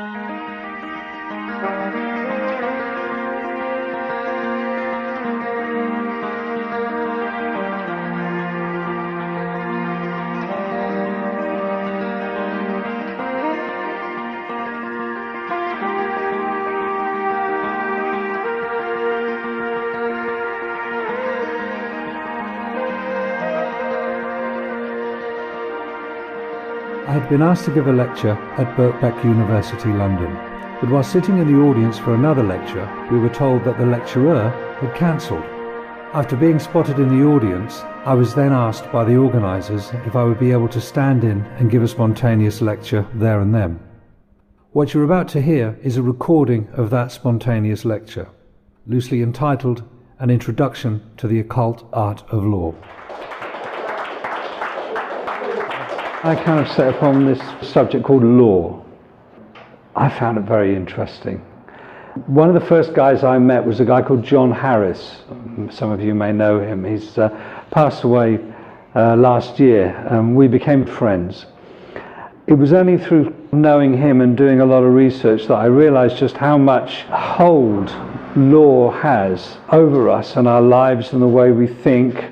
I had been asked to give a lecture at Birkbeck University, London, but while sitting in the audience for another lecture, we were told that the lecturer had cancelled. After being spotted in the audience, I was then asked by the organisers if I would be able to stand in and give a spontaneous lecture there and then. What you're about to hear is a recording of that spontaneous lecture, loosely entitled An Introduction to the Occult Art of Law. I kind of set upon this subject called law. I found it very interesting. One of the first guys I met was a guy called John Harris. Some of you may know him. He's passed away last year, and we became friends. It was only through knowing him and doing a lot of research that I realized just how much hold law has over us and our lives and the way we think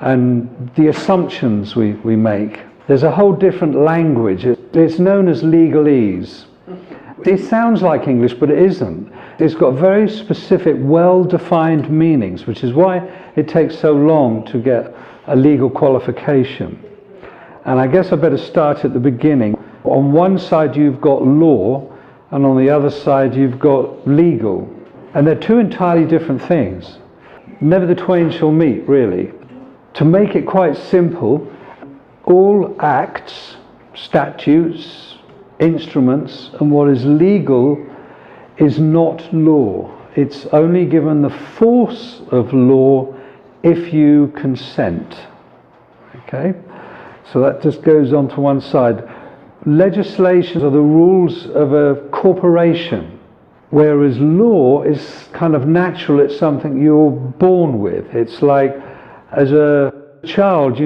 and the assumptions we make. There's a whole different language. It's known as legalese. It sounds like English, but it isn't. It's got very specific, well-defined meanings, which is why it takes so long to get a legal qualification. And I guess I better start at the beginning. On one side you've got law, and on the other side you've got legal. And they're two entirely different things. Never the twain shall meet, really. To make it quite simple, all acts, statutes, instruments, and what is legal is not law. It's only given the force of law if you consent. Okay? So that just goes on to one side. Legislation are the rules of a corporation, whereas law is kind of natural. It's something you're born with. It's like, as a child,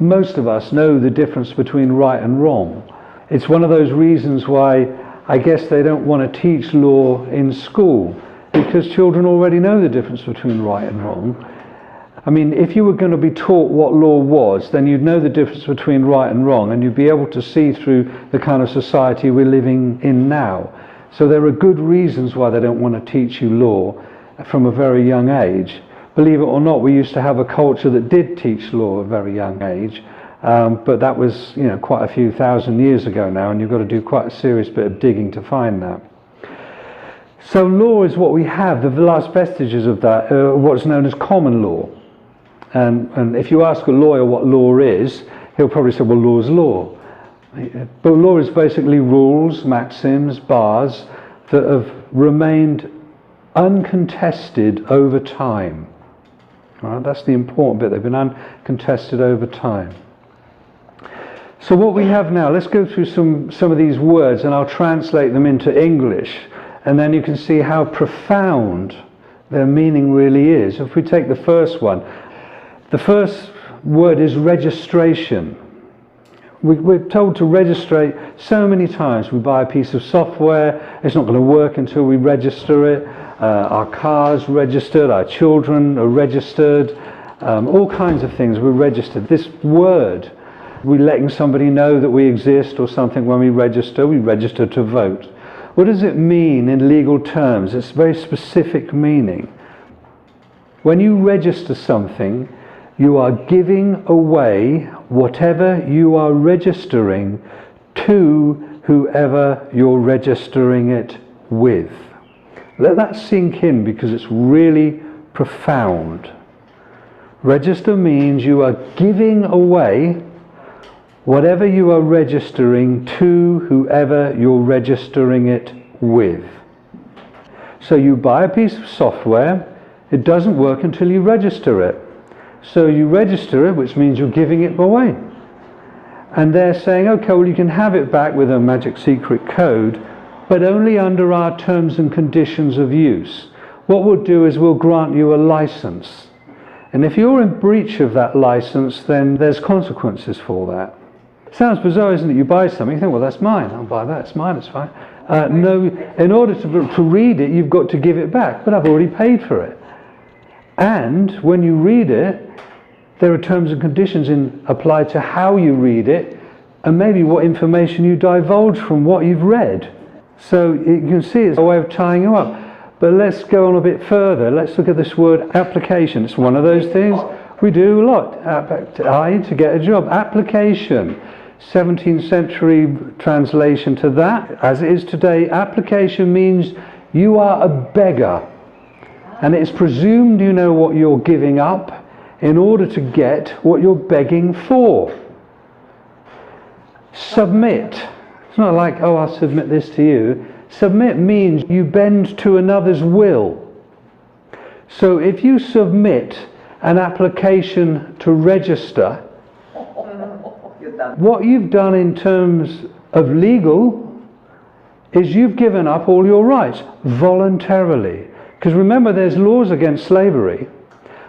most of us know the difference between right and wrong. It's one of those reasons why I guess they don't want to teach law in school, because children already know the difference between right and wrong. I mean, if you were going to be taught what law was, then you'd know the difference between right and wrong, and you'd be able to see through the kind of society we're living in now. So there are good reasons why they don't want to teach you law from a very young age. Believe it or not, we used to have a culture that did teach law at a very young age, but that was, quite a few thousand years ago now, and you've got to do quite a serious bit of digging to find that. So law is what we have. The last vestiges of that are what's known as common law. And if you ask a lawyer what law is, he'll probably say, well, law is law. But law is basically rules, maxims, bars that have remained uncontested over time. Right, that's the important bit. They've been uncontested over time. So what we have now, let's go through some of these words, and I'll translate them into English, and then you can see how profound their meaning really is. If we take the first one, the first word is registration. We're told to register so many times. We buy a piece of software, it's not going to work until we register it. Our cars registered, our children are registered, all kinds of things we're registered. This word, we're letting somebody know that we exist or something when we register to vote. What does it mean in legal terms? It's a very specific meaning. When you register something, you are giving away whatever you are registering to whoever you're registering it with. Let that sink in, because it's really profound. Register means you are giving away whatever you are registering to whoever you're registering it with. So you buy a piece of software, it doesn't work until you register it. So you register it, which means you're giving it away. And they're saying, okay, well, you can have it back with a magic secret code, but only under our terms and conditions of use. What we'll do is we'll grant you a license. And if you're in breach of that license, then there's consequences for that. Sounds bizarre, isn't it? You buy something, you think, well, that's mine, I'll buy that, it's mine, it's fine. No, in order to read it, you've got to give it back. But I've already paid for it. And when you read it, there are terms and conditions applied to how you read it, and maybe what information you divulge from what you've read. So you can see it's a way of tying you up. But let's go on a bit further. Let's look at this word application. It's one of those things we do a lot. To get a job. Application. 17th century translation to that. As it is today, application means you are a beggar. And it's presumed you know what you're giving up in order to get what you're begging for. Submit. It's not like, oh, I'll submit this to you. Submit means you bend to another's will. So if you submit an application to register, what you've done in terms of legal is you've given up all your rights voluntarily. Because remember, there's laws against slavery,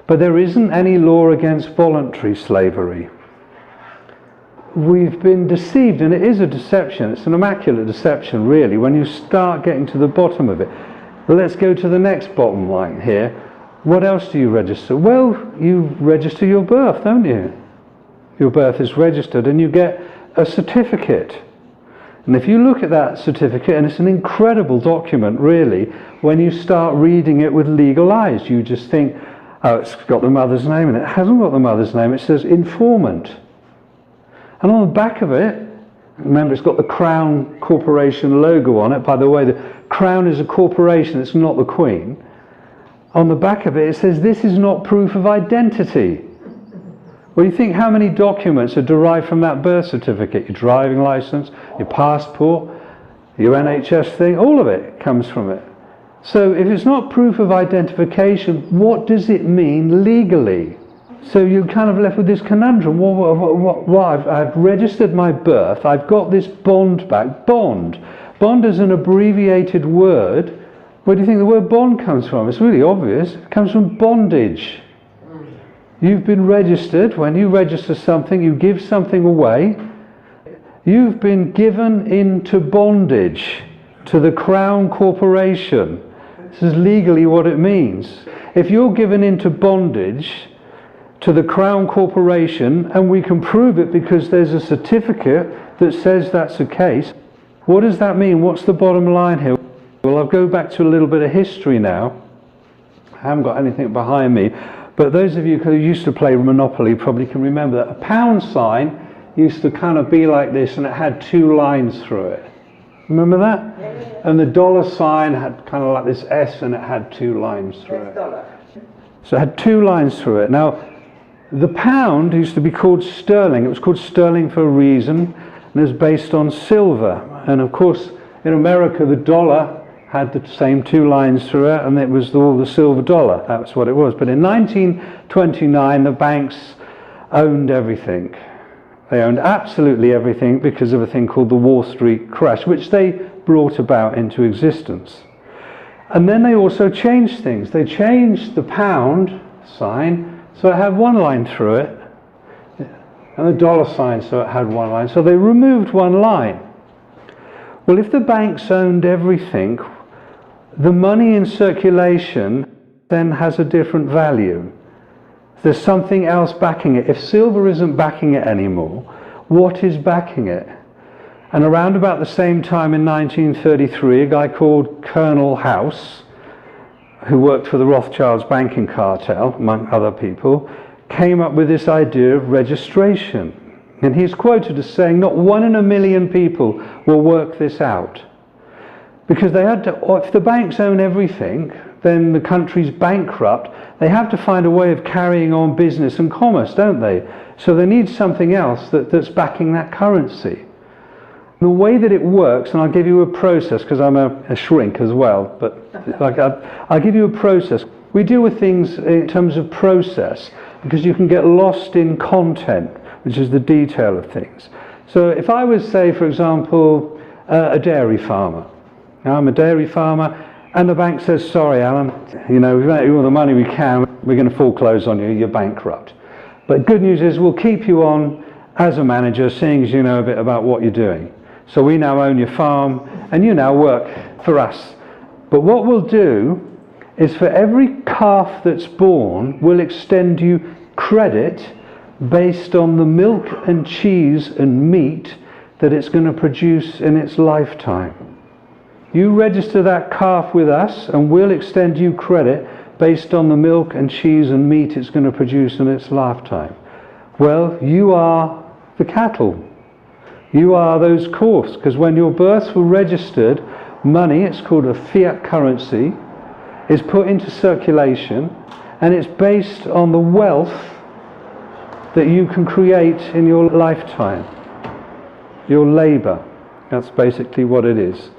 but there isn't any law against voluntary slavery. We've been deceived, and it is a deception. It's an immaculate deception, really, when you start getting to the bottom of it. But let's go to the next bottom line here. What else do you register? Well, you register your birth, don't you? Your birth is registered, and you get a certificate. And if you look at that certificate, and it's an incredible document, really, when you start reading it with legal eyes, you just think, oh, it's got the mother's name in it. It hasn't got the mother's name. It says informant. And on the back of it, remember, it's got the Crown Corporation logo on it. By the way, the Crown is a corporation, it's not the Queen. On the back of it, it says, this is not proof of identity. Well, you think how many documents are derived from that birth certificate? Your driving license, your passport, your NHS thing, all of it comes from it. So if it's not proof of identification, what does it mean legally? So you're kind of left with this conundrum. I've registered my birth, I've got this bond back. Bond is an abbreviated word. Where do you think the word bond comes from? It's really obvious. It comes from bondage. You've been registered. When you register something, you give something away. You've been given into bondage to the Crown Corporation. This is legally what it means. If you're given into bondage to the Crown Corporation, and we can prove it because there's a certificate that says that's the case, what does that mean? What's the bottom line here? Well, I'll go back to a little bit of history now. I haven't got anything behind me, but those of you who used to play Monopoly probably can remember that a pound sign used to kind of be like this, and it had two lines through it. Remember that? Yeah. And the dollar sign had kind of like this S, and it had two lines through it. So it had two lines through it. Now, the pound used to be called sterling. It was called sterling for a reason, and it was based on silver. And of course, in America, the dollar had the same two lines through it, and it was all the silver dollar. That's what it was. But in 1929, the banks owned everything. They owned absolutely everything because of a thing called the Wall Street crash, which they brought about into existence. And then they also changed things. They changed the pound sign so it had one line through it, and the dollar sign so it had one line. So they removed one line. Well, if the banks owned everything, the money in circulation then has a different value. There's something else backing it. If silver isn't backing it anymore, what is backing it? And around about the same time in 1933, a guy called Colonel House, who worked for the Rothschilds banking cartel, among other people, came up with this idea of registration. And he's quoted as saying, not 1 in a million people will work this out. Because they had to, if the banks own everything, then the country's bankrupt. They have to find a way of carrying on business and commerce, don't they? So they need something else that's backing that currency. The way that it works, and I'll give you a process, because I'm a shrink as well, but I'll give you a process. We deal with things in terms of process, because you can get lost in content, which is the detail of things. So if I was, say, for example, a dairy farmer. Now, I'm a dairy farmer, and the bank says, sorry, Alan, we've lent you all the money we can, we're going to foreclose on you, you're bankrupt. But good news is we'll keep you on as a manager, seeing as you know a bit about what you're doing. So we now own your farm, and you now work for us. But what we'll do is for every calf that's born, we'll extend you credit based on the milk and cheese and meat that it's going to produce in its lifetime. You register that calf with us and we'll extend you credit based on the milk and cheese and meat it's going to produce in its lifetime. Well, you are the cattle. You are those calves, because when your births were registered, money, it's called a fiat currency, is put into circulation, and it's based on the wealth that you can create in your lifetime, your labour. That's basically what it is.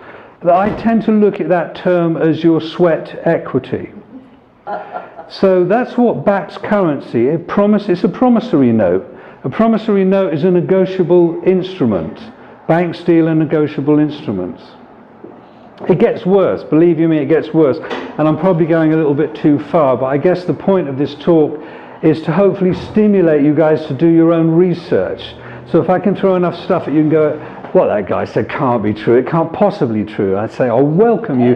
I tend to look at that term as your sweat equity. So that's what backs currency. It's a promissory note. A promissory note is a negotiable instrument. Banks deal in negotiable instruments. It gets worse, believe you me, it gets worse. And I'm probably going a little bit too far, but I guess the point of this talk is to hopefully stimulate you guys to do your own research. So if I can throw enough stuff at you and go, what that guy said can't be true, it can't possibly be true, I'd say, I'll welcome you.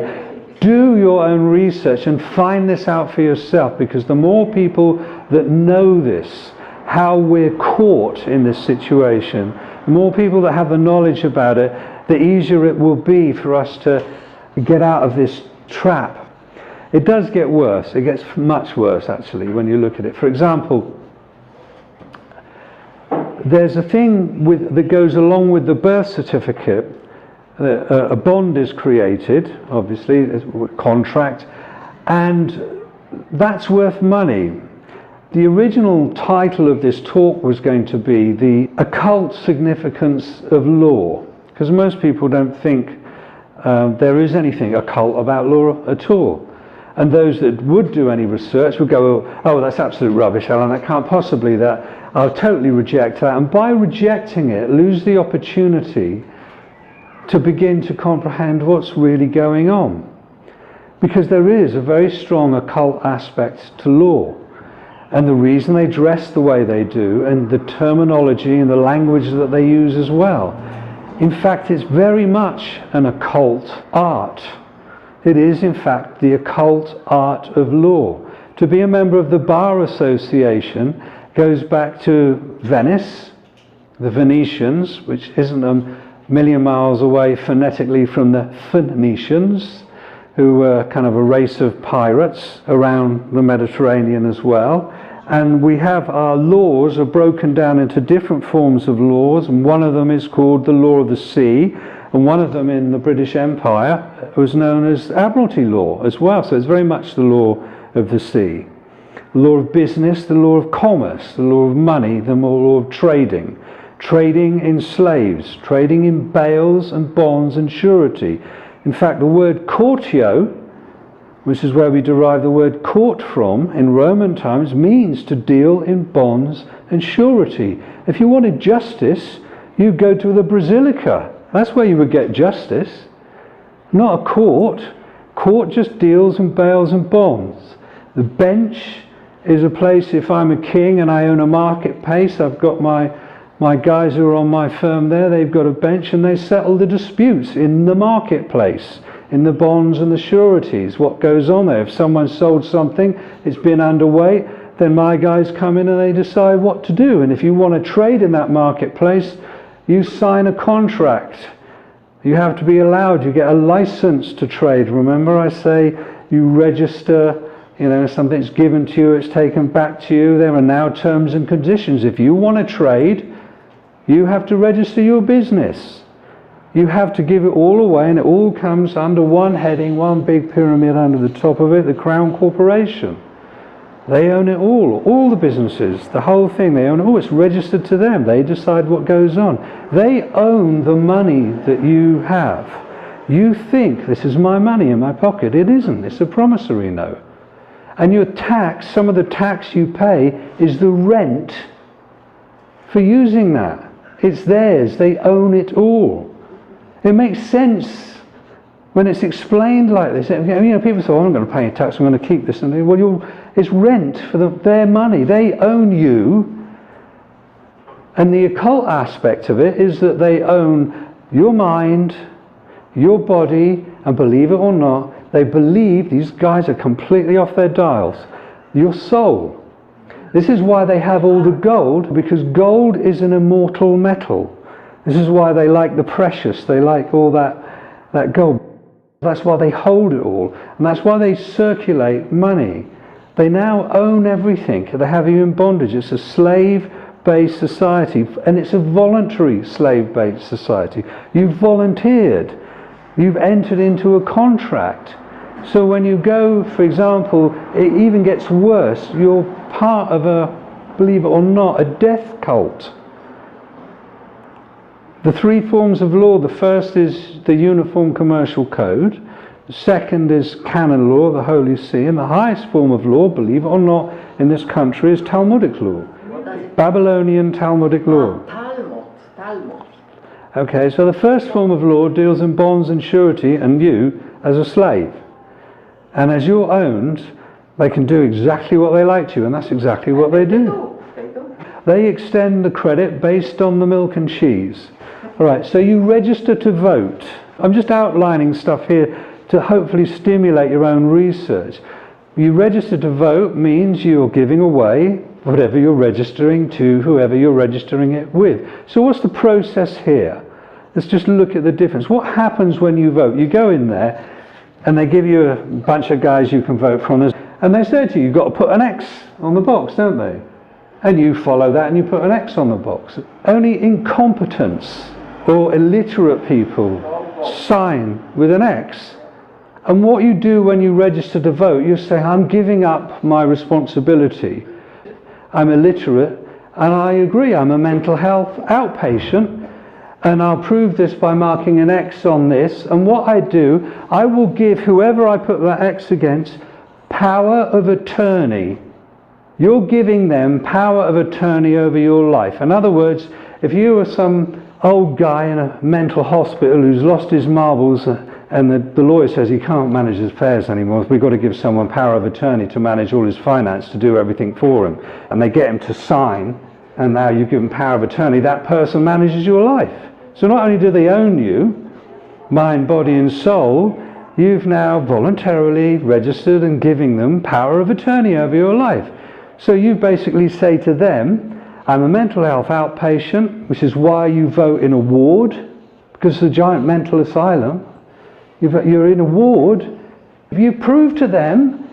Do your own research and find this out for yourself, because the more people that know this, how we're caught in this situation, the more people that have the knowledge about it, the easier it will be for us to get out of this trap. It does get worse. It gets much worse, actually, when you look at it. For example, there's a thing that goes along with the birth certificate. A bond is created, obviously, a contract, and that's worth money. The original title of this talk was going to be The Occult Significance of Law, because most people don't think there is anything occult about law at all. And those that would do any research would go, oh, that's absolute rubbish, Alan, that can't possibly, that I'll totally reject that. And by rejecting it, lose the opportunity to begin to comprehend what's really going on. Because there is a very strong occult aspect to law. And the reason they dress the way they do, and the terminology and the language that they use as well. In fact, it's very much an occult art. It is, in fact, the occult art of law. To be a member of the Bar Association goes back to Venice, the Venetians, which isn't a million miles away phonetically from the Phoenicians, who were kind of a race of pirates around the Mediterranean as well. And we have our laws are broken down into different forms of laws, and one of them is called the law of the sea, and one of them in the British Empire was known as Admiralty law as well. So it's very much the law of the sea. The law of business, the law of commerce, the law of money, the law of trading. Trading in slaves, trading in bales and bonds and surety. In fact, the word courtio, which is where we derive the word court from in Roman times, means to deal in bonds and surety. If you wanted justice, you go to the basilica. That's where you would get justice. Not a court. Court just deals in bales and bonds. The bench is a place, if I'm a king and I own a marketplace, I've got my guys who are on my firm there, they've got a bench and they settle the disputes in the marketplace, in the bonds and the sureties, what goes on there. If someone's sold something, it's been underweight, then my guys come in and they decide what to do. And if you want to trade in that marketplace, you sign a contract. You have to be allowed, you get a license to trade. Remember I say you register, something's given to you, it's taken back to you. There are now terms and conditions. If you want to trade, you have to register your business. You have to give it all away, and it all comes under one heading, one big pyramid under the top of it, the Crown Corporation. They own it all the businesses, the whole thing, they own it all. It's registered to them. They decide what goes on. They own the money that you have. You think, this is my money in my pocket. It isn't. It's a promissory note. And your tax, some of the tax you pay is the rent for using that. It's theirs. They own it all. It makes sense when it's explained like this. People say, I'm going to pay a tax, I'm going to keep this. And it's rent for their money. They own you. And the occult aspect of it is that they own your mind, Your body, and believe it or not, they believe these guys are completely off their dials. Your soul. This is why they have all the gold, because gold is an immortal metal. This is why they like the precious, they like all that gold. That's why they hold it all, and that's why they circulate money. They now own everything. They have you in bondage. It's a slave-based society, and it's a voluntary slave-based society. You've volunteered. You've entered into a contract. So when you go, for example, it even gets worse. You're part of a, believe it or not, a death cult. The three forms of law, the first is the Uniform Commercial Code. The second is canon law, the Holy See. And the highest form of law, believe it or not, in this country is Talmudic law. Babylonian Talmudic law. Talmud. Okay, so the first form of law deals in bonds and surety and you as a slave. And as you're owned, they can do exactly what they like to you, and that's exactly what they do. They extend the credit based on the milk and cheese. All right, so you register to vote. I'm just outlining stuff here to hopefully stimulate your own research. You register to vote means you're giving away whatever you're registering to whoever you're registering it with. So what's the process here? Let's just look at the difference. What happens when you vote? You go in there and they give you a bunch of guys you can vote from, and they say to you, you've got to put an X on the box, don't they? And you follow that and you put an X on the box. Only incompetents or illiterate people sign with an X. And what you do when you register to vote, you say, I'm giving up my responsibility. I'm illiterate, and I agree, I'm a mental health outpatient, and I'll prove this by marking an X on this. And what I do, I will give whoever I put that X against power of attorney. You're giving them power of attorney over your life. In other words, if you were some old guy in a mental hospital who's lost his marbles, and the lawyer says he can't manage his affairs anymore, we've got to give someone power of attorney to manage all his finance, to do everything for him. And they get him to sign, and now you've given power of attorney, that person manages your life. So not only do they own you, mind, body and soul, you've now voluntarily registered and giving them power of attorney over your life. So you basically say to them, I'm a mental health outpatient, which is why you vote in a ward, because it's a giant mental asylum. You're in a ward. If you prove to them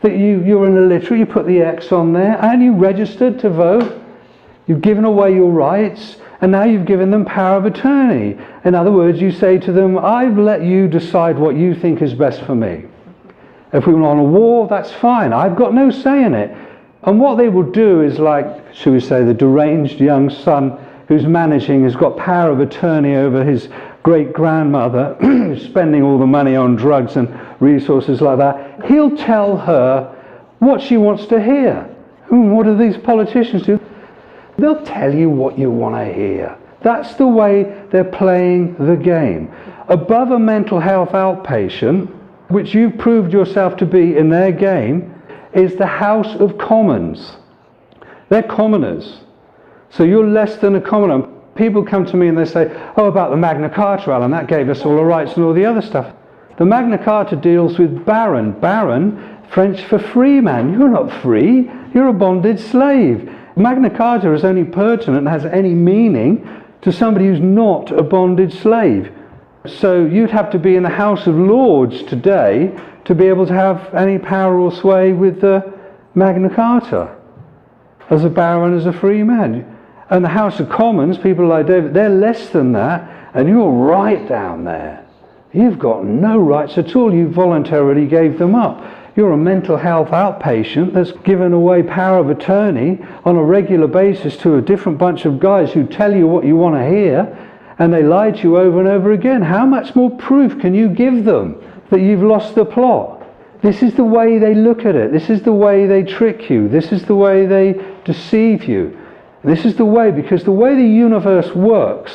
that you're an illiterate, you put the X on there, and you registered to vote, you've given away your rights, and now you've given them power of attorney. In other words, you say to them, I've let you decide what you think is best for me. If we went on a war, that's fine. I've got no say in it. And what they will do is, like, shall we say, the deranged young son who's managing has got power of attorney over his great-grandmother who's spending all the money on drugs and resources like that. He'll tell her what she wants to hear. What do these politicians do? They'll tell you what you want to hear. That's the way they're playing the game. Above a mental health outpatient, which you've proved yourself to be in their game, is the House of Commons. They're commoners. So you're less than a commoner. People come to me and they say, oh, about the Magna Carta, Alan, that gave us all the rights and all the other stuff. The Magna Carta deals with baron. Baron, French for free man. You're not free. You're a bonded slave. Magna Carta is only pertinent and has any meaning to somebody who's not a bonded slave. So you'd have to be in the House of Lords today to be able to have any power or sway with the Magna Carta as a baron, as a free man. And the House of Commons, people like David, they're less than that, and you're right down there. You've got no rights at all. You voluntarily gave them up. You're a mental health outpatient that's given away power of attorney on a regular basis to a different bunch of guys who tell you what you want to hear, and they lie to you over and over again. How much more proof can you give them that you've lost the plot? This is the way they look at it. This is the way they trick you. This is the way they deceive you. This is the way, because the way the universe works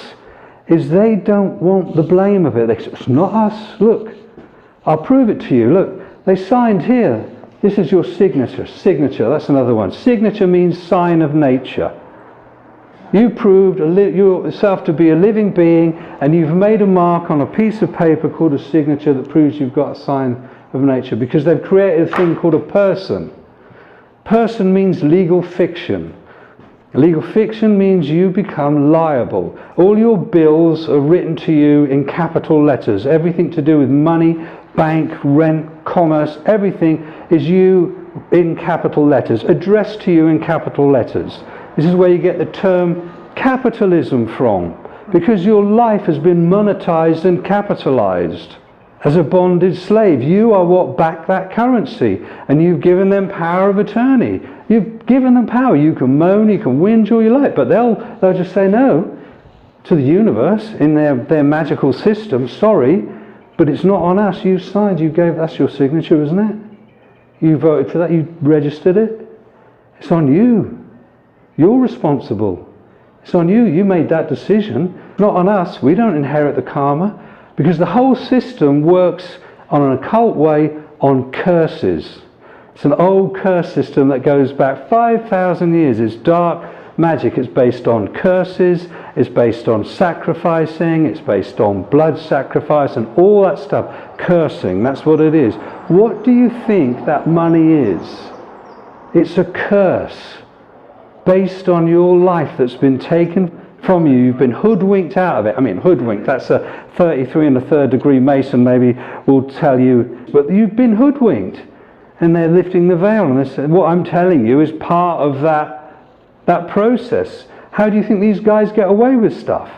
is they don't want the blame of it. They say, it's not us. Look, I'll prove it to you. Look, they signed here. This is your signature. Signature, that's another one. Signature means sign of nature. You proved yourself to be a living being, and you've made a mark on a piece of paper called a signature that proves you've got a sign of nature, because they've created a thing called a person. Person means legal fiction. Legal fiction means you become liable. All your bills are written to you in capital letters. Everything to do with money, bank, rent, commerce, everything is you in capital letters, addressed to you in capital letters. This is where you get the term capitalism from, because your life has been monetized and capitalized. As a bonded slave, you are what back that currency, and you've given them power of attorney. You've given them power. You can moan, you can whinge all you like, but they'll just say no to the universe in their magical system. Sorry, but it's not on us. You signed, that's your signature, isn't it? You voted for that, you registered it. It's on you. You're responsible. It's on you. You made that decision, not on us. We don't inherit the karma, because the whole system works on an occult way on curses. It's an old curse system that goes back 5,000 years. It's dark magic. It's based on curses. It's based on sacrificing. It's based on blood sacrifice and all that stuff. Cursing, that's what it is. What do you think that money is? It's a curse based on your life that's been taken from you. You've been hoodwinked out of it. I mean, hoodwinked, that's a 33 and a third degree Mason maybe will tell you, but you've been hoodwinked, and they're lifting the veil, and they say, what I'm telling you is part of that process. How do you think these guys get away with stuff?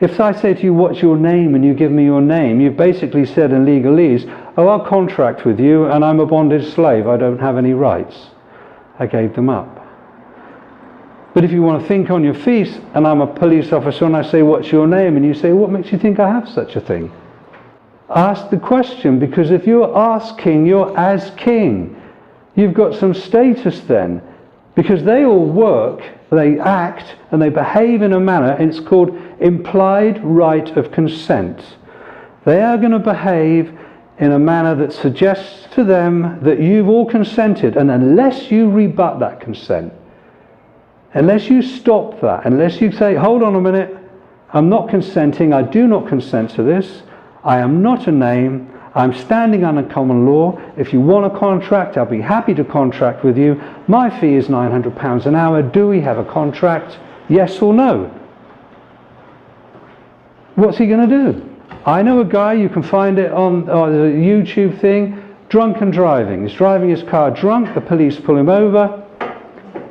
If I say to you, what's your name, and you give me your name, you've basically said in legalese, oh, I'll contract with you, and I'm a bonded slave, I don't have any rights. I gave them up. But if you want to think on your feet, and I'm a police officer and I say, what's your name? And you say, what makes you think I have such a thing? Ask the question, because if you're asking, you're as king. You've got some status then, because they all work, they act, and they behave in a manner, and it's called implied right of consent. They are going to behave in a manner that suggests to them that you've all consented, and unless you rebut that consent, unless you stop that, unless you say, hold on a minute, I'm not consenting, I do not consent to this, I am not a name, I'm standing under common law, if you want a contract, I'll be happy to contract with you, my fee is £900 an hour, do we have a contract, yes or no? What's he going to do? I know a guy, you can find it on the YouTube thing, drunken driving. He's driving his car drunk, the police pull him over.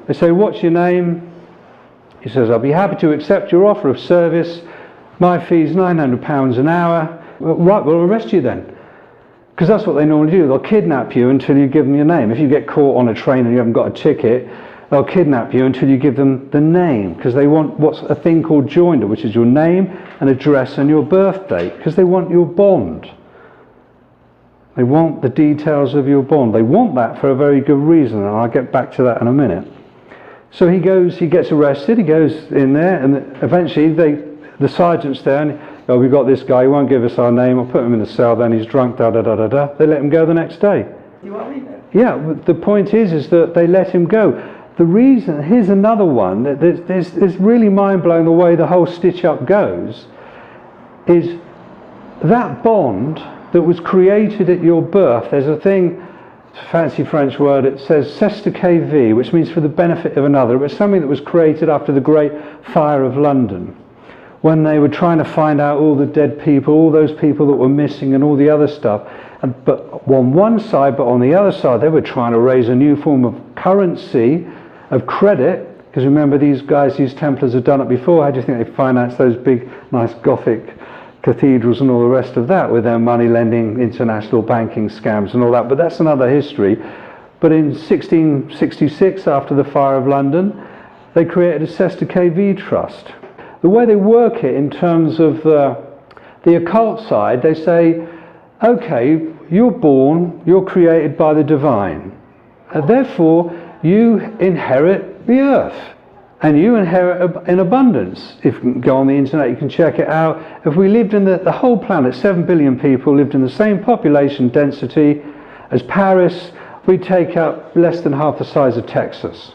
They say, what's your name? He says, I'll be happy to accept your offer of service. My fee's £900 an hour. Well, right, we'll arrest you then. Because that's what they normally do. They'll kidnap you until you give them your name. If you get caught on a train and you haven't got a ticket, they'll kidnap you until you give them the name. Because they want what's a thing called joinder, which is your name and address and your birth date. Because they want your bond. They want the details of your bond. They want that for a very good reason, and I'll get back to that in a minute. So he gets arrested, he goes in there, and eventually the sergeant's there, and oh, we've got this guy, he won't give us our name, I'll put him in the cell, then he's drunk, da-da-da-da-da. They let him go the next day. You want me then? Yeah, the point is that they let him go. The reason, here's another one, it's really mind-blowing the way the whole stitch-up goes, is that bond that was created at your birth, there's a thing, fancy French word, it says c'est de vie, which means for the benefit of another. It was something that was created after the Great Fire of London, when they were trying to find out all the dead people, all those people that were missing and all the other stuff. But on one side, but on the other side, they were trying to raise a new form of currency, of credit, because remember these guys, these Templars had done it before. How do you think they financed those big, nice Gothic cathedrals and all the rest of that with their money lending, international banking scams and all that? But that's another history. But in 1666, after the Fire of London, they created a c'est de vie trust. The way they work it in terms of the occult side, they say, okay, you're born, you're created by the divine, and therefore you inherit the earth. And you inherit in abundance. If you can go on the internet, you can check it out. If we lived in the whole planet, 7 billion people lived in the same population density as Paris, we'd take up less than half the size of Texas.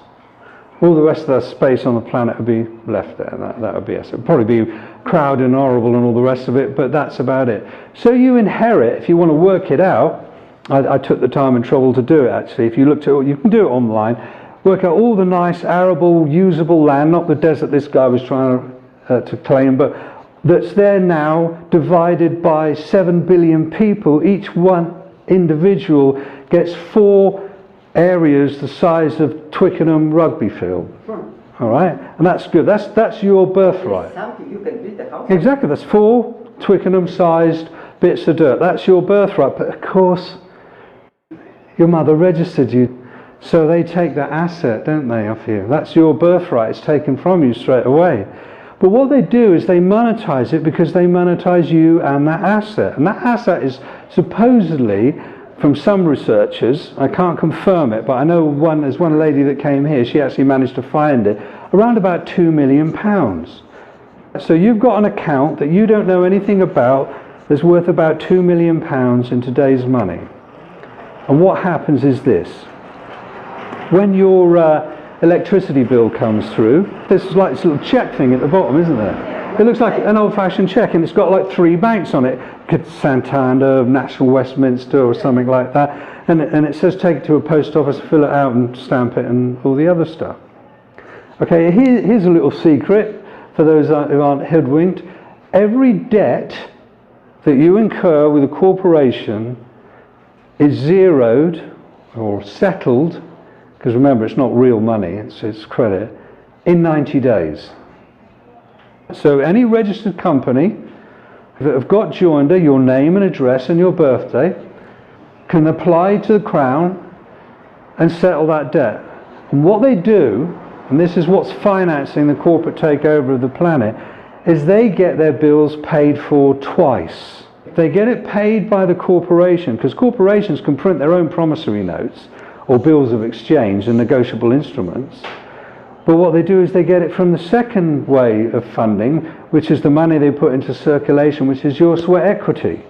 All the rest of that space on the planet would be left there. That would be us. It would probably be crowded and horrible and all the rest of it, but that's about it. So you inherit, if you want to work it out, I took the time and trouble to do it actually. If you looked at it, you can do it online, work out all the nice arable, usable land, not the desert this guy was trying to claim, but that's there now, divided by 7 billion people. Each one individual gets 4 areas the size of Twickenham rugby field. All right, and that's good. That's your birthright. Something you can build a house. Exactly. That's 4 Twickenham-sized bits of dirt. That's your birthright. But of course, your mother registered you, so they take that asset, don't they, off you? That's your birthright. It's taken from you straight away. But what they do is they monetize it because they monetize you and that asset. And that asset is supposedly, from some researchers, I can't confirm it, but I know there's one lady that came here, she actually managed to find it, around about £2 million. So you've got an account that you don't know anything about that's worth about £2 million in today's money. And what happens is this. When your electricity bill comes through, there's like this little check thing at the bottom, isn't there? It looks like an old-fashioned check, and it's got like 3 banks on it. Santander, National Westminster, or something like that. And it says take it to a post office, fill it out and stamp it and all the other stuff. Okay, here's a little secret for those who aren't hoodwinked. Every debt that you incur with a corporation is zeroed or settled, because remember, it's not real money, it's credit, in 90 days. So any registered company that have got joinder, your name and address and your birthday, can apply to the Crown and settle that debt. And what they do, and this is what's financing the corporate takeover of the planet, is they get their bills paid for twice. They get it paid by the corporation, because corporations can print their own promissory notes or bills of exchange and negotiable instruments. But what they do is they get it from the second way of funding, which is the money they put into circulation, which is your sweat equity.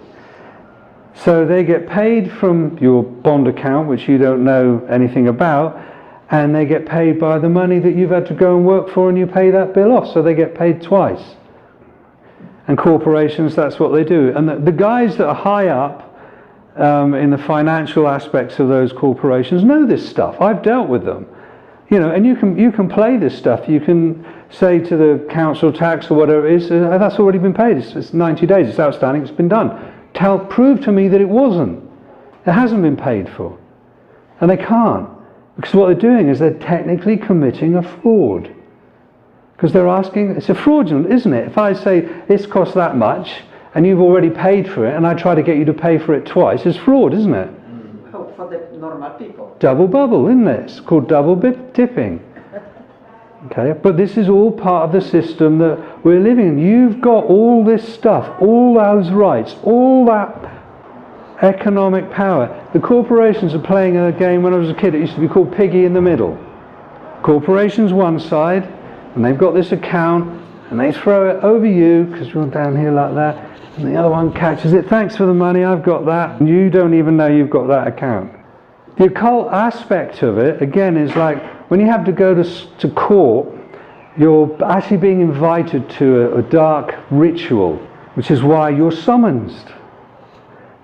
So they get paid from your bond account, which you don't know anything about, and they get paid by the money that you've had to go and work for, and you pay that bill off. So they get paid twice. And corporations, that's what they do. And the guys that are high up in the financial aspects of those corporations know this stuff. I've dealt with them. You know, and you can play this stuff. You can say to the council tax or whatever it is, that's already been paid. It's 90 days. It's outstanding. It's been done. Prove to me that it wasn't. It hasn't been paid for. And they can't. Because what they're doing is they're technically committing a fraud. Because they're asking, it's a fraudulent, isn't it? If I say, this costs that much, and you've already paid for it, and I try to get you to pay for it twice, it's fraud, isn't it? For the normal people. Double bubble, isn't it? It's called double dipping. Okay, but this is all part of the system that we're living in. You've got all this stuff, all those rights, all that economic power. The corporations are playing a game. When I was a kid, it used to be called Piggy in the Middle. Corporations one side, and they've got this account, and they throw it over you, because you're down here like that, and the other one catches it. Thanks for the money, I've got that. And you don't even know you've got that account. The occult aspect of it, again, is like when you have to go to court, you're actually being invited to a dark ritual, which is why you're summoned.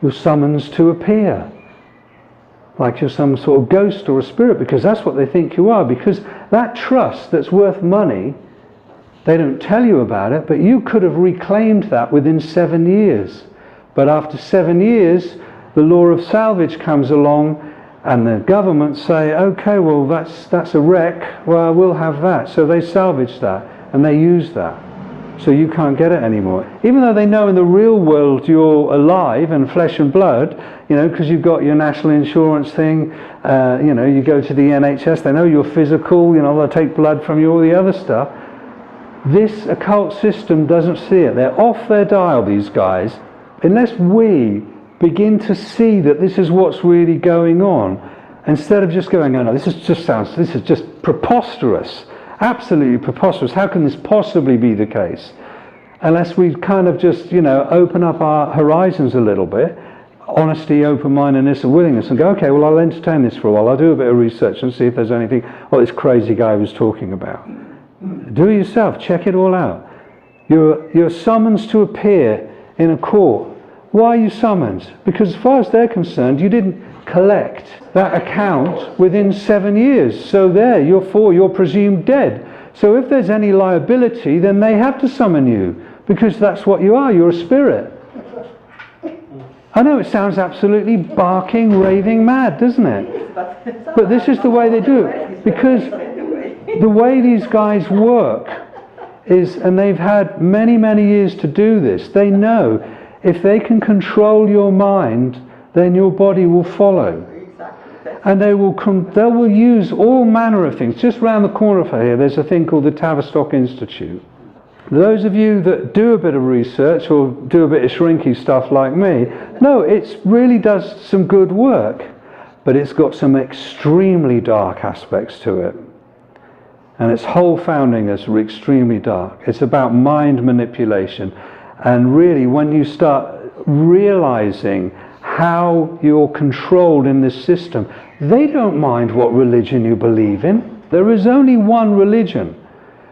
You're summoned to appear, like you're some sort of ghost or a spirit, because that's what they think you are. Because that trust that's worth money, they don't tell you about it, but you could have reclaimed that within 7 years. But after 7 years, the law of salvage comes along, and the government say, okay, well that's a wreck, well we'll have that. So they salvage that, and they use that. So you can't get it anymore. Even though they know in the real world you're alive and flesh and blood, you know, because you've got your national insurance thing, you know, you go to the NHS, they know you're physical, you know, they'll take blood from you, all the other stuff. This occult system doesn't see it. They're off their dial, these guys. Unless we begin to see that this is what's really going on, instead of just going, oh no, this is just preposterous, absolutely preposterous. How can this possibly be the case? Unless we kind of just, you know, open up our horizons a little bit, honesty, open-mindedness and willingness and go, okay, well, I'll entertain this for a while, I'll do a bit of research and see if there's anything what this crazy guy was talking about. Do it yourself, check it all out. You're summoned to appear in a court. Why are you summoned? Because as far as they're concerned, you didn't collect that account within 7 years. So there, you're presumed dead. So if there's any liability, then they have to summon you, because that's what you are, you're a spirit. I know it sounds absolutely barking, raving mad, doesn't it? But this is the way they do it. Because the way these guys work is, and they've had many, many years to do this, they know if they can control your mind, then your body will follow. And they will use all manner of things. Just round the corner from here, there's a thing called the Tavistock Institute. Those of you that do a bit of research or do a bit of shrinky stuff like me, no, it really does some good work, but it's got some extremely dark aspects to it. And its whole founding is extremely dark. It's about mind manipulation. And really, when you start realizing how you're controlled in this system, they don't mind what religion you believe in. There is only one religion,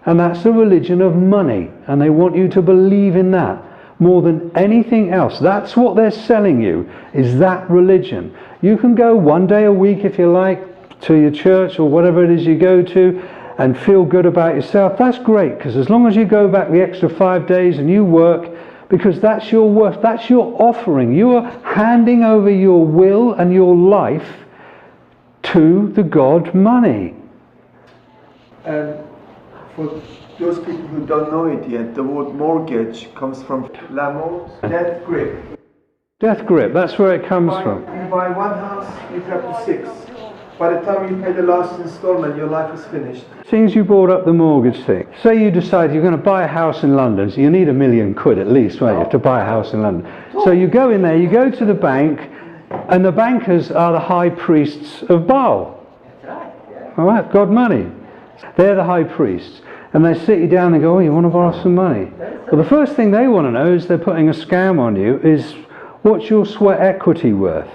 and that's the religion of money, and they want you to believe in that more than anything else. That's what they're selling you, is that religion. You can go one day a week if you like to your church or whatever it is you go to and feel good about yourself. That's great, because as long as you go back the extra 5 days and you work, because that's your worth, that's your offering. You are handing over your will and your life to the god money. And for those people who don't know it yet, the word mortgage comes from la mort, death grip. Death grip, that's where it comes from. You buy one house, you have to 6. By the time you pay the last installment, your life is finished. Since you brought up the mortgage thing, say you decide you're going to buy a house in London, so you need £1 million at least, won't you, to buy a house in London. So you go in there, you go to the bank, and the bankers are the high priests of Baal. That's right, yeah. All right, God money. They're the high priests. And they sit you down and go, oh, you want to borrow some money? Well, the first thing they want to know is they're putting a scam on you is, what's your sweat equity worth?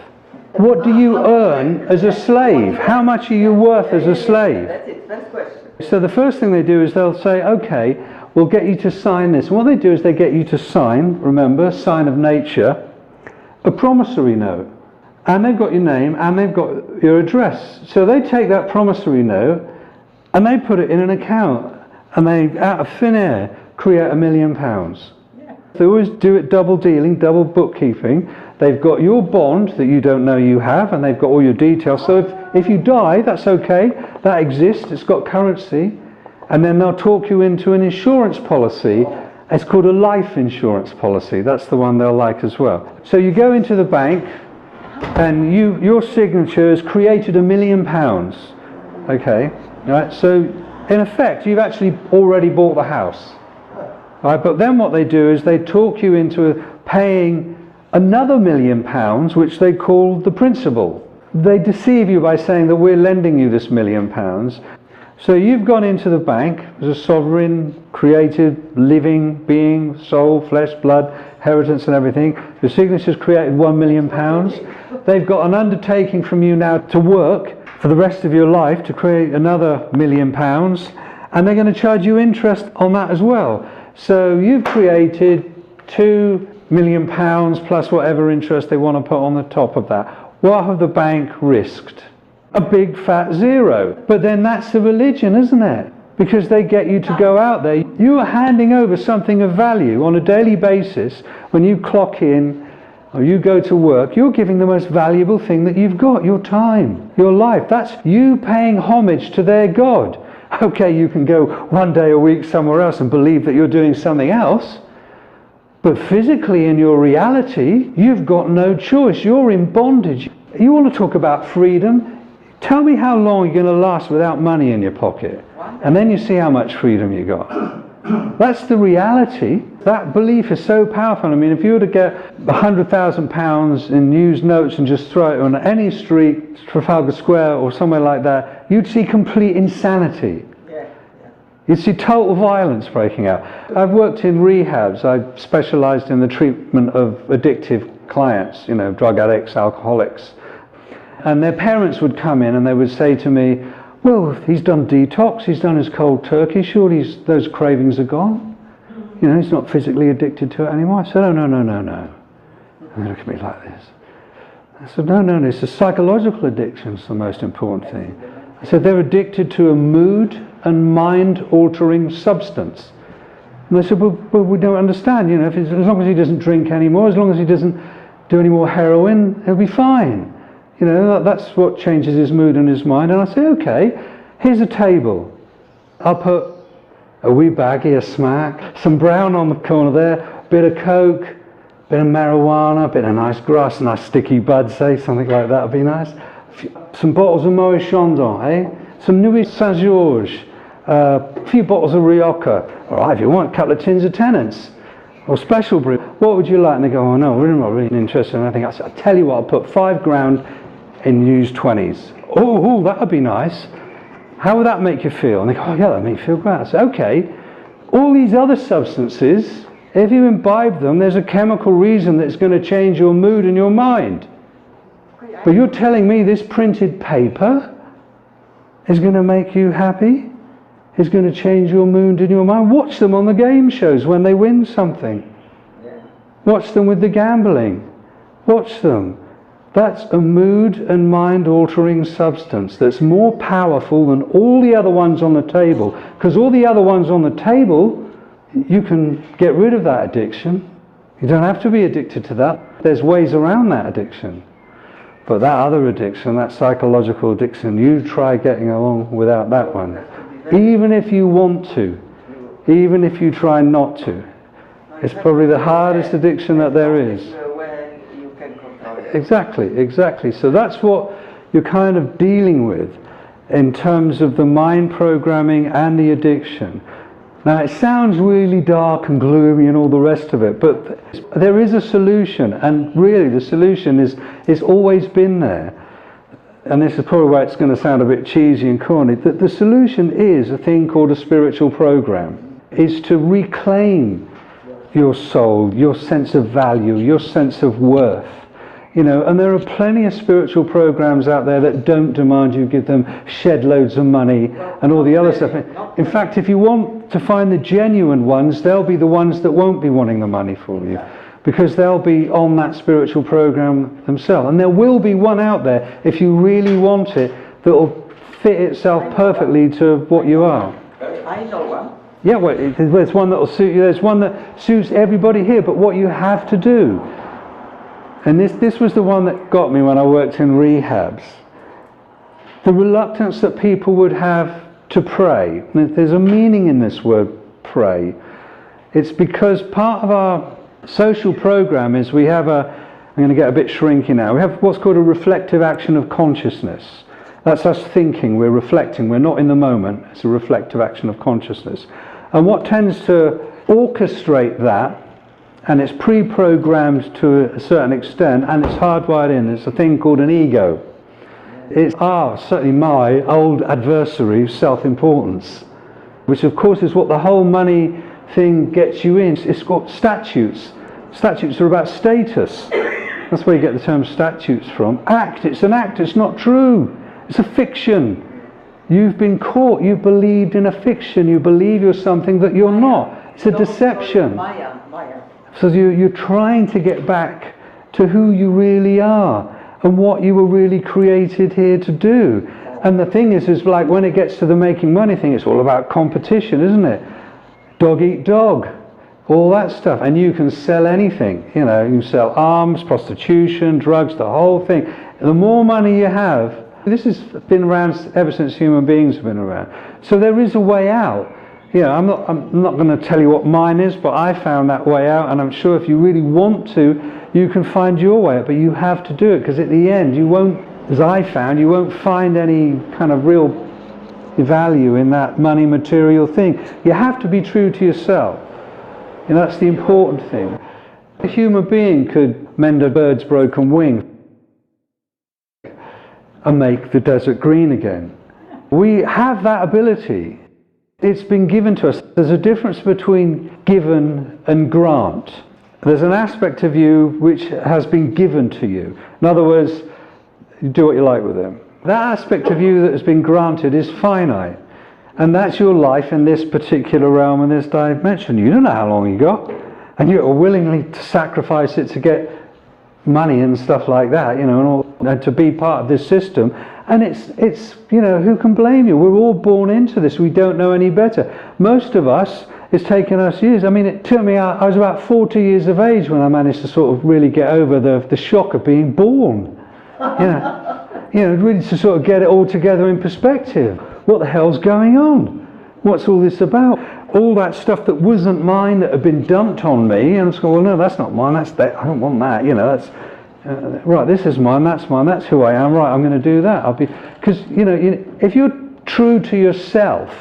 What do you earn as a slave? How much are you worth as a slave? That's it, first question. So the first thing they do is they'll say, okay, we'll get you to sign this. And what they do is they get you to sign, remember, sign of nature, a promissory note. And they've got your name and they've got your address. So they take that promissory note and they put it in an account, and they, out of thin air, create £1 million. Yeah. They always do it double dealing, double bookkeeping. They've got your bond that you don't know you have, and they've got all your details. So if you die, that's okay. That exists. It's got currency. And then they'll talk you into an insurance policy. It's called a life insurance policy. That's the one they'll like as well. So you go into the bank, and your signature has created £1 million. Okay, all right. So in effect, you've actually already bought the house. All right. But then what they do is they talk you into paying another £1 million, which they call the principal. They deceive you by saying that we're lending you this £1 million. So you've gone into the bank as a sovereign, created, living being, soul, flesh, blood, inheritance and everything. Your signature's created £1 million. They've got an undertaking from you now to work for the rest of your life to create another £1 million, and they're going to charge you interest on that as well. So you've created £2 million plus whatever interest they want to put on the top of that. What have the bank risked? A big fat zero. But then that's the religion, isn't it? Because they get you to go out there. You are handing over something of value on a daily basis. When you clock in or you go to work, you're giving the most valuable thing that you've got, your time, your life. That's you paying homage to their God. Okay, you can go one day a week somewhere else and believe that you're doing something else. But physically, in your reality, you've got no choice. You're in bondage. You want to talk about freedom? Tell me how long you're going to last without money in your pocket. And then you see how much freedom you got. That's the reality. That belief is so powerful. I mean, if you were to get £100,000 in used notes and just throw it on any street, Trafalgar Square or somewhere like that, you'd see complete insanity. You see total violence breaking out. I've worked in rehabs. I've specialised in the treatment of addictive clients, you know, drug addicts, alcoholics. And their parents would come in and they would say to me, well, he's done detox, he's done his cold turkey, surely those cravings are gone. You know, he's not physically addicted to it anymore. I said, oh, no. And they look at me like this. I said, no, it's a psychological addiction that's the most important thing. I said, they're addicted to a mood and mind-altering substance. And they said, well, we don't understand, you know, as long as he doesn't drink anymore, as long as he doesn't do any more heroin, he'll be fine. You know, that's what changes his mood and his mind. And I say, okay, here's a table. I'll put a wee baggie of smack, some brown on the corner there, a bit of coke, bit of marijuana, a bit of nice grass, a nice sticky bud, say, something like that would be nice. Some bottles of Moet Chandon, some Nuit Saint-Georges, a few bottles of Rioja, all right, if you want, a couple of tins of Tennant's, or special brew. What would you like? And they go, oh no, we're not really interested in anything. I said, I'll tell you what, I'll put £5,000 in used 20s. Oh, that would be nice. How would that make you feel? And they go, oh yeah, that makes me feel great. I said, okay, all these other substances, if you imbibe them, there's a chemical reason that's going to change your mood and your mind. But you're telling me this printed paper is going to make you happy? Is going to change your mood and your mind? Watch them on the game shows when they win something. Watch them with the gambling. Watch them. That's a mood and mind altering substance that's more powerful than all the other ones on the table. Because all the other ones on the table, you can get rid of that addiction. You don't have to be addicted to that. There's ways around that addiction. But that other addiction, that psychological addiction, you try getting along without that one. Even if you want to, even if you try not to. It's probably the hardest addiction that there is. Exactly. So that's what you're kind of dealing with in terms of the mind programming and the addiction. Now it sounds really dark and gloomy and all the rest of it, but there is a solution, and really the solution is always been there. And this is probably why it's going to sound a bit cheesy and corny. That the solution is a thing called a spiritual program. Is to reclaim your soul, your sense of value, your sense of worth. You know, and there are plenty of spiritual programs out there that don't demand you give them shed loads of money and all the other stuff. In fact, if you want to find the genuine ones, they'll be the ones that won't be wanting the money for you, because they'll be on that spiritual program themselves. And there will be one out there, if you really want it, that will fit itself perfectly to what you are. I know one. Yeah, well, there's one that will suit you. There's one that suits everybody here. But what you have to do, and this was the one that got me when I worked in rehabs, the reluctance that people would have to pray. There's a meaning in this word, pray. It's because part of our social program is we have I'm going to get a bit shrinky now, we have what's called a reflective action of consciousness. That's us thinking, we're reflecting, we're not in the moment. It's a reflective action of consciousness. And what tends to orchestrate that, and it's pre-programmed to a certain extent, and it's hardwired in, it's a thing called an ego. It's certainly my old adversary, self-importance, which of course is what the whole money thing gets you in. It's got statutes. Statutes are about status. That's where you get the term statutes from. It's an act, it's not true. It's a fiction. You've been caught, you've believed in a fiction, you believe you're something that you're not. It's a deception. Maya. So you're trying to get back to who you really are and what you were really created here to do. And the thing is like when it gets to the making money thing, it's all about competition, isn't it? Dog eat dog, all that stuff. And you can sell anything, you know, you can sell arms, prostitution, drugs, the whole thing. The more money you have, this has been around ever since human beings have been around. So there is a way out. You know, I'm not going to tell you what mine is, but I found that way out, and I'm sure if you really want to, you can find your way out, but you have to do it, because at the end you won't, as I found, you won't find any kind of real value in that money material thing. You have to be true to yourself. And that's the important thing. A human being could mend a bird's broken wing and make the desert green again. We have that ability. It's been given to us. There's a difference between given and grant. There's an aspect of you which has been given to you. In other words, you do what you like with them. That aspect of you that has been granted is finite. And that's your life in this particular realm, in this dimension. You don't know how long you got. And you're willingly to sacrifice it to get money and stuff like that, you know, and to be part of this system. And it's you know, who can blame you? We're all born into this. We don't know any better. Most of us, it's taken us years. I mean, it took me, I was about 40 years of age when I managed to sort of really get over the shock of being born. You know, really to sort of get it all together in perspective. What the hell's going on? What's all this about? All that stuff that wasn't mine that had been dumped on me, and I was going, well, no, that's not mine, that's that. I don't want that, you know, that's, right, this is mine, that's who I am, right, I'm going to do that. Because, you know, if you're true to yourself,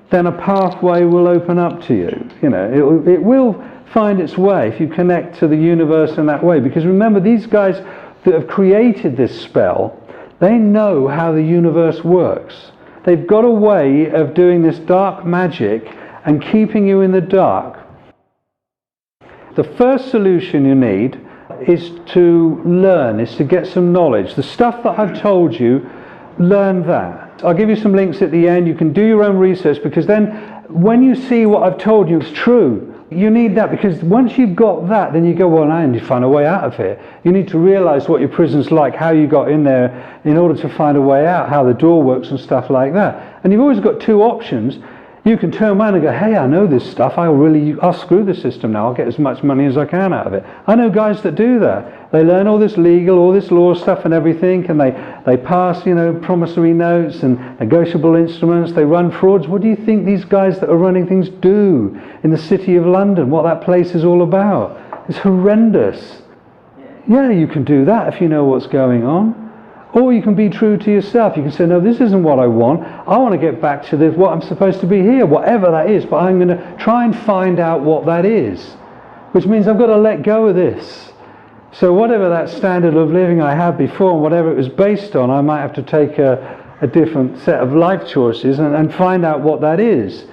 then a pathway will open up to you. You know, it will find its way if you connect to the universe in that way. Because remember, these guys that have created this spell, they know how the universe works. They've got a way of doing this dark magic and keeping you in the dark. The first solution you need is to learn, is to get some knowledge. The stuff that I've told you, learn that. I'll give you some links at the end. You can do your own research, because then when you see what I've told you is true, you need that, because once you've got that, then you go, well, I need to find a way out of here. You need to realize what your prison's like, how you got in there in order to find a way out, how the door works and stuff like that. And you've always got two options. You can turn around and go, hey, I know this stuff, I'll screw the system now, I'll get as much money as I can out of it. I know guys that do that. They learn all this legal, all this law stuff and everything, and they pass, you know, promissory notes and negotiable instruments, they run frauds. What do you think these guys that are running things do in the City of London, what that place is all about? It's horrendous. Yeah, you can do that if you know what's going on. Or you can be true to yourself. You can say, no, this isn't what I want. I want to get back to this, what I'm supposed to be here, whatever that is. But I'm going to try and find out what that is. Which means I've got to let go of this. So whatever that standard of living I had before, and whatever it was based on, I might have to take a different set of life choices and find out what that is.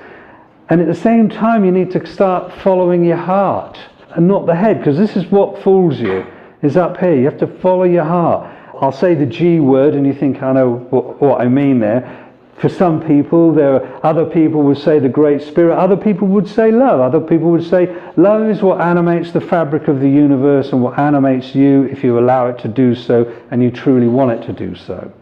And at the same time, you need to start following your heart and not the head. Because this is what fools you, is up here. You have to follow your heart. I'll say the G word and you think I know what I mean there. For some people, other people would say the Great Spirit, other people would say love, other people would say love is what animates the fabric of the universe and what animates you if you allow it to do so and you truly want it to do so.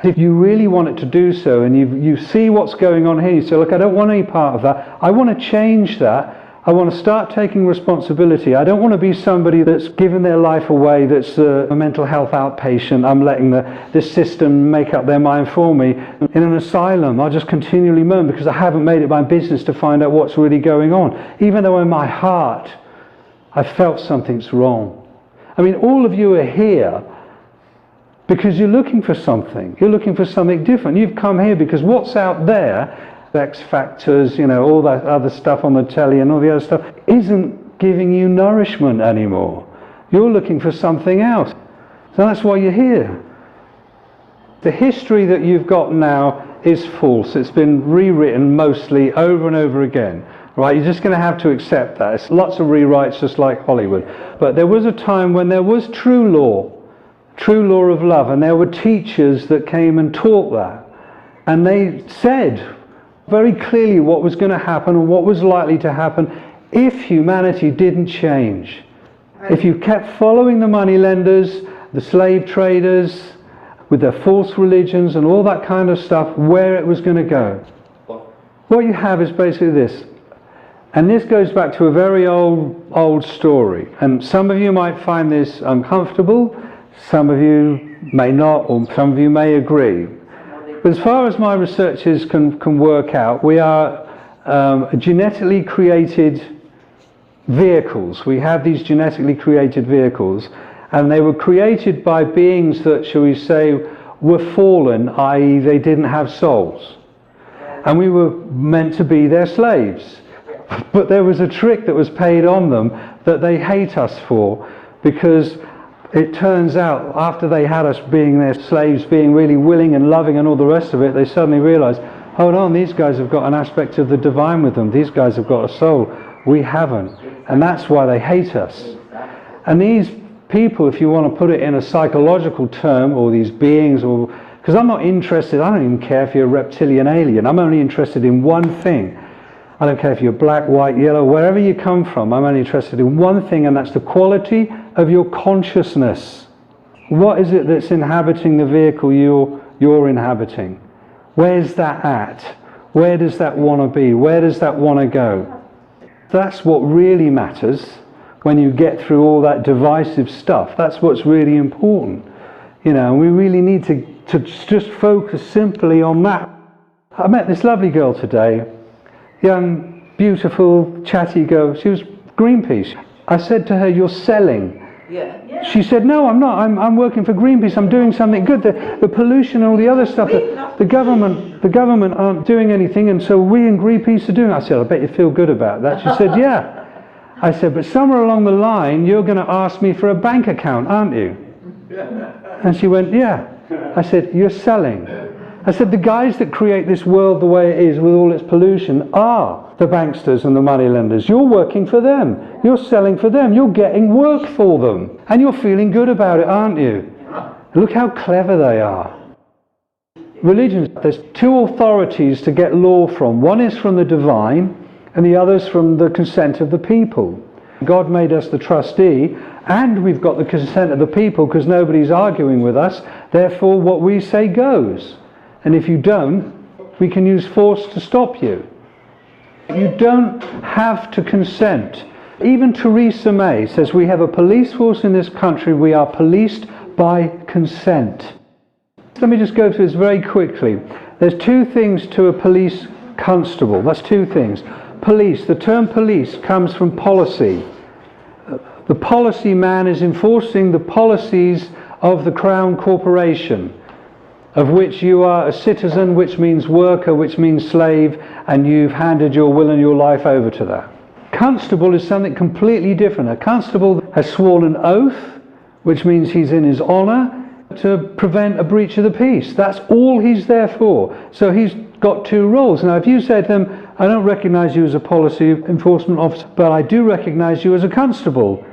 If you really want it to do so and you see what's going on here, you say, look, I don't want any part of that, I want to change that. I want to start taking responsibility. I don't want to be somebody that's given their life away, that's a mental health outpatient. I'm letting this system make up their mind for me. In an asylum, I'll just continually moan because I haven't made it my business to find out what's really going on. Even though in my heart, I felt something's wrong. I mean, all of you are here because you're looking for something. You're looking for something different. You've come here because what's out there, X Factors, you know, all that other stuff on the telly and all the other stuff, isn't giving you nourishment anymore. You're looking for something else. So that's why you're here. The history that you've got now is false. It's been rewritten mostly over and over again. Right? You're just going to have to accept that. It's lots of rewrites just like Hollywood. But there was a time when there was true law of love, and there were teachers that came and taught that. And they said very clearly what was going to happen and what was likely to happen if humanity didn't change. If you kept following the moneylenders, the slave traders, with their false religions and all that kind of stuff, where it was going to go. What you have is basically this. And this goes back to a very old story. And some of you might find this uncomfortable, some of you may not, or some of you may agree. But as far as my researchers can work out, we are genetically created vehicles. We have these genetically created vehicles, and they were created by beings that, shall we say, were fallen, i.e. they didn't have souls. And we were meant to be their slaves. But there was a trick that was paid on them that they hate us for, because it turns out, after they had us being their slaves, being really willing and loving and all the rest of it, they suddenly realised, hold on, these guys have got an aspect of the divine with them. These guys have got a soul. We haven't. And that's why they hate us. And these people, if you want to put it in a psychological term, or these beings, or because I'm not interested, I don't even care if you're a reptilian alien. I'm only interested in one thing. I don't care if you're black, white, yellow, wherever you come from. I'm only interested in one thing, and that's the quality of your consciousness. What is it that's inhabiting the vehicle you're inhabiting? Where's that at? Where does that want to be? Where does that want to go? That's what really matters when you get through all that divisive stuff. That's what's really important. You know, and we really need to just focus simply on that. I met this lovely girl today, young, beautiful, chatty girl. She was Greenpeace. I said to her, "You're selling." Yeah. She said, "No, I'm not. I'm working for Greenpeace. I'm doing something good. The pollution and all the other stuff, the government aren't doing anything, and so we in Greenpeace are doing it." I said, "I bet you feel good about that." She said, "Yeah." I said, "But somewhere along the line, you're going to ask me for a bank account, aren't you?" And she went, "Yeah." I said, "You're selling." I said, "The guys that create this world the way it is with all its pollution are the banksters and the moneylenders. You're working for them. You're selling for them. You're getting work for them. And you're feeling good about it, aren't you?" Look how clever they are. Religions, there's two authorities to get law from. One is from the divine, and the other is from the consent of the people. God made us the trustee, and we've got the consent of the people because nobody's arguing with us. Therefore, what we say goes. And if you don't, we can use force to stop you. You don't have to consent. Even Theresa May says we have a police force in this country. We are policed by consent. Let me just go through this very quickly. There's two things to a police constable. That's two things. Police. The term police comes from policy. The policy man is enforcing the policies of the Crown Corporation, of which you are a citizen, which means worker, which means slave, and you've handed your will and your life over to that. Constable is something completely different. A constable has sworn an oath, which means he's in his honour, to prevent a breach of the peace. That's all he's there for. So he's got two roles. Now if you say to them, "I don't recognise you as a policy enforcement officer, but I do recognise you as a constable,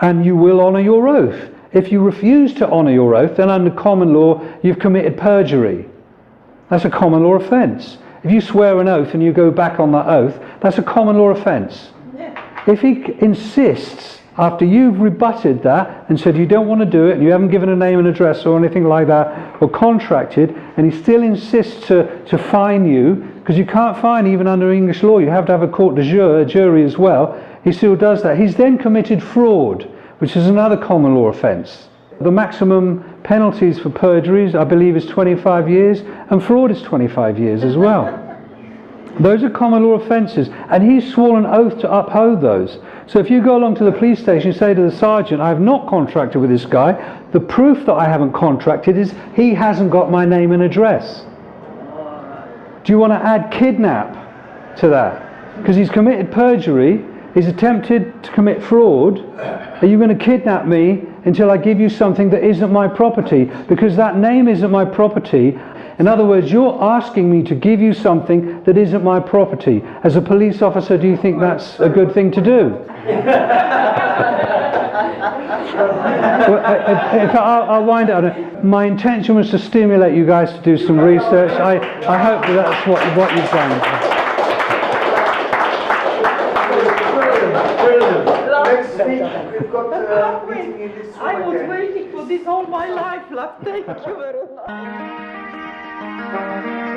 and you will honour your oath." If you refuse to honour your oath, then under common law you've committed perjury. That's a common law offence. If you swear an oath and you go back on that oath, that's a common law offence. Yeah. If he insists, after you've rebutted that and said you don't want to do it, and you haven't given a name and address or anything like that, or contracted, and he still insists to fine you, because you can't fine even under English law, you have to have a court de jure, a jury as well, he still does that. He's then committed fraud, which is another common law offence. The maximum penalties for perjuries, I believe, is 25 years, and fraud is 25 years as well. Those are common law offences, and he's sworn an oath to uphold those. So if you go along to the police station and say to the sergeant, "I have not contracted with this guy, the proof that I haven't contracted is he hasn't got my name and address." Do you want to add kidnap to that? Because he's committed perjury, he's attempted to commit fraud. Are you going to kidnap me until I give you something that isn't my property? Because that name isn't my property. In other words, you're asking me to give you something that isn't my property. As a police officer, do you think that's a good thing to do? Well, I'll wind up. My intention was to stimulate you guys to do some research. I hope that's what you've done. Next week we've got a meeting in this room I was again. waiting for this all my life, love. Thank you very much.